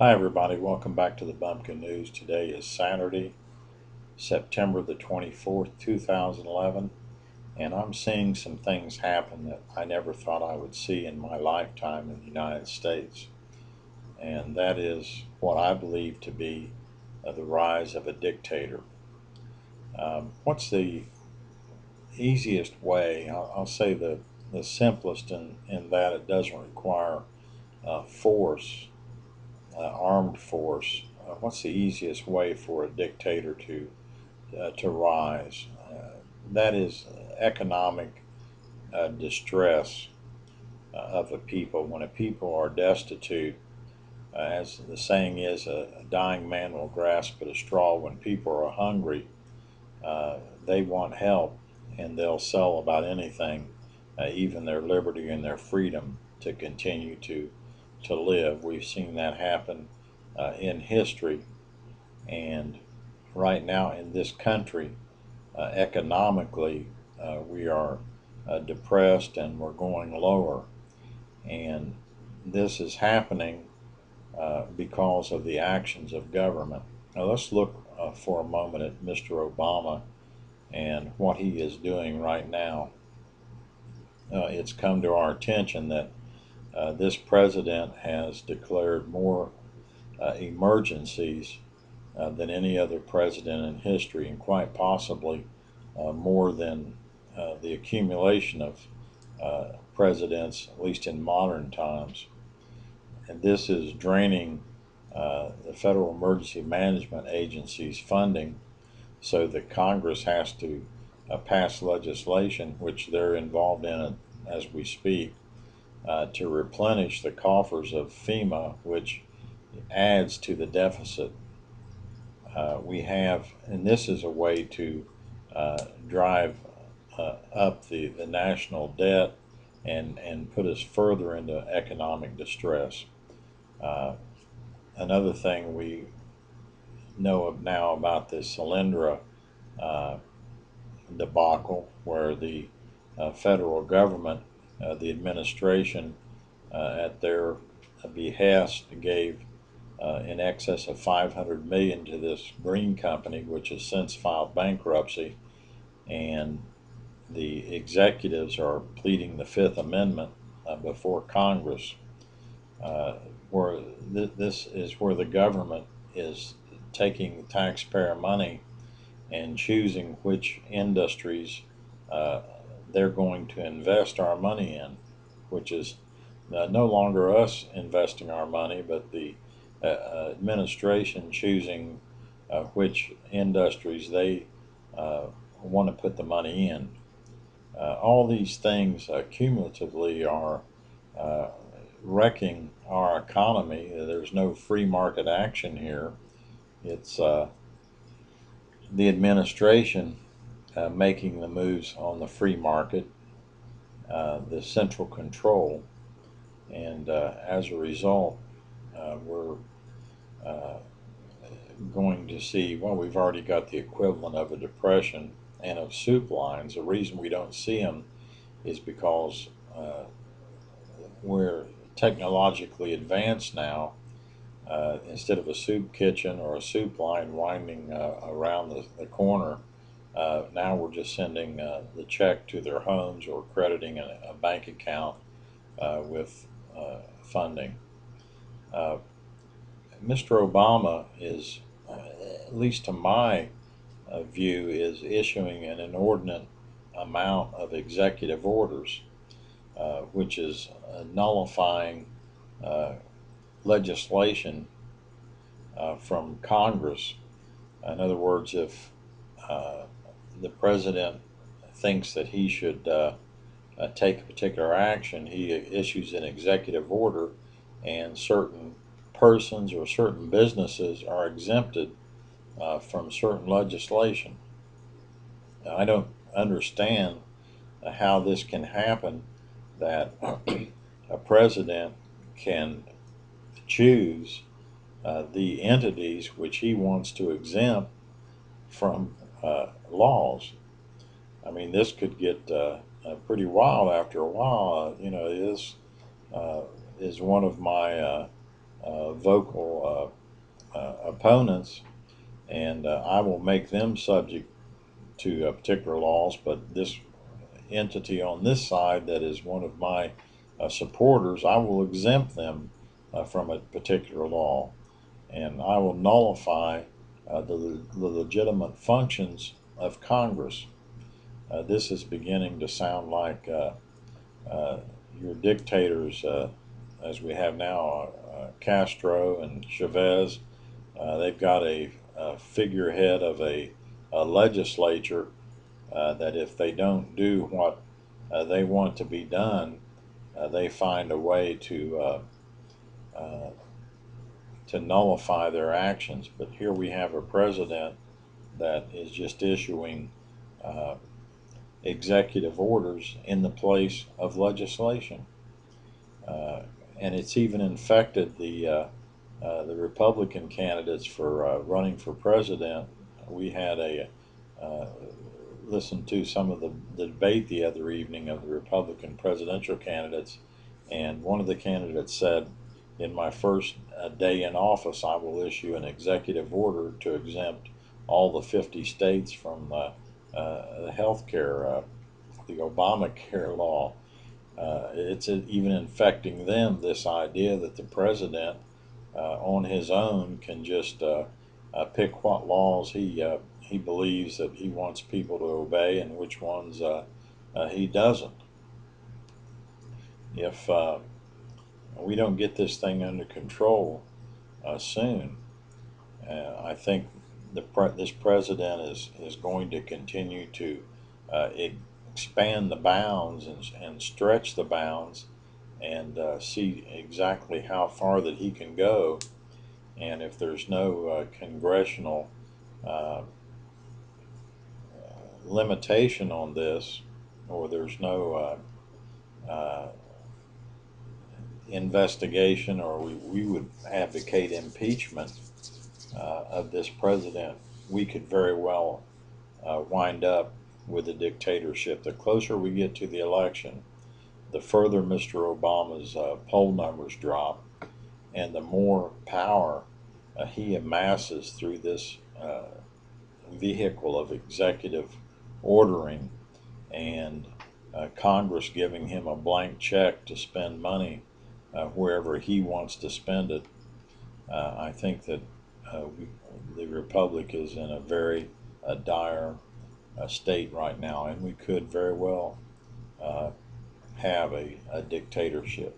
Hi everybody, welcome back to the Bumpkin News. Today is Saturday, September the 24th, 2011, and I'm seeing some things happen that I never thought I would see in my lifetime in the United States. And that is what I believe to be the rise of a dictator. What's the easiest way? I'll say the simplest in that it doesn't require force, armed force. What's the easiest way for a dictator to rise? That is economic distress of a people. When a people are destitute, as the saying is, a dying man will grasp at a straw. When people are hungry, they want help, and they'll sell about anything, even their liberty and their freedom, to continue to live. We've seen that happen in history, and right now in this country, economically, we are depressed and we're going lower. And this is happening because of the actions of government. Now, let's look for a moment at Mr. Obama and what he is doing right now. It's come to our attention that this president has declared more emergencies than any other president in history, and quite possibly more than the accumulation of presidents, at least in modern times. And this is draining the Federal Emergency Management Agency's funding, so that Congress has to pass legislation, which they're involved in as we speak, to replenish the coffers of FEMA, which adds to the deficit we have. And this is a way to drive up the national debt and put us further into economic distress. Another thing we know of now about the Solyndra uh, debacle, where the federal government, the administration, at their behest, gave in excess of $500 million to this green company, which has since filed bankruptcy, and the executives are pleading the Fifth Amendment before Congress. Where this is where the government is taking taxpayer money and choosing which industries uh, they're going to invest our money in, which is no longer us investing our money, but the administration choosing which industries they want to put the money in. All these things cumulatively are uh, wrecking our economy. There's no free market action here. It's the administration making the moves on the free market, the central control, and as a result, we're uh, going to see, well, we've already got the equivalent of a depression and of soup lines. The reason we don't see them is because we're technologically advanced now. Instead of a soup kitchen or a soup line winding around the corner, now we're just sending the check to their homes or crediting a bank account with funding. Uh, Mr. Obama is, at least to my view, is issuing an inordinate amount of executive orders, which is nullifying uh, legislation from Congress. In other words, if uh, the president thinks that he should take a particular action, he issues an executive order, and certain persons or certain businesses are exempted from certain legislation. Now, I don't understand how this can happen, that a president can choose the entities which he wants to exempt from laws. I mean, this could get pretty wild after a while. This uh, is one of my vocal opponents, and I will make them subject to particular laws. But this entity on this side that is one of my supporters, I will exempt them from a particular law, and I will nullify the legitimate functions of Congress. This is beginning to sound like your dictators, as we have now, Castro and Chavez. They've got a figurehead of a legislature that if they don't do what they want to be done, they find a way to nullify their actions. But here we have a president that is just issuing executive orders in the place of legislation. And it's even infected the Republican candidates for running for president. We had listened to some of the debate the other evening of the Republican presidential candidates, and one of the candidates said, in my first day in office, I will issue an executive order to exempt all the 50 states from the health care, the Obamacare law. It's even infecting them, this idea that the president on his own can just pick what laws he believes that he wants people to obey and which ones he doesn't. If we don't get this thing under control soon, I think this president is going to continue to expand the bounds and stretch the bounds and see exactly how far that he can go. And if there's no congressional limitation on this, or there's no investigation, or we would advocate impeachment of this president, we could very well wind up with a dictatorship. The closer we get to the election, the further Mr. Obama's poll numbers drop, and the more power he amasses through this vehicle of executive ordering, and Congress giving him a blank check to spend money wherever he wants to spend it. I think that the Republic is in a very dire state right now, and we could very well have a dictatorship.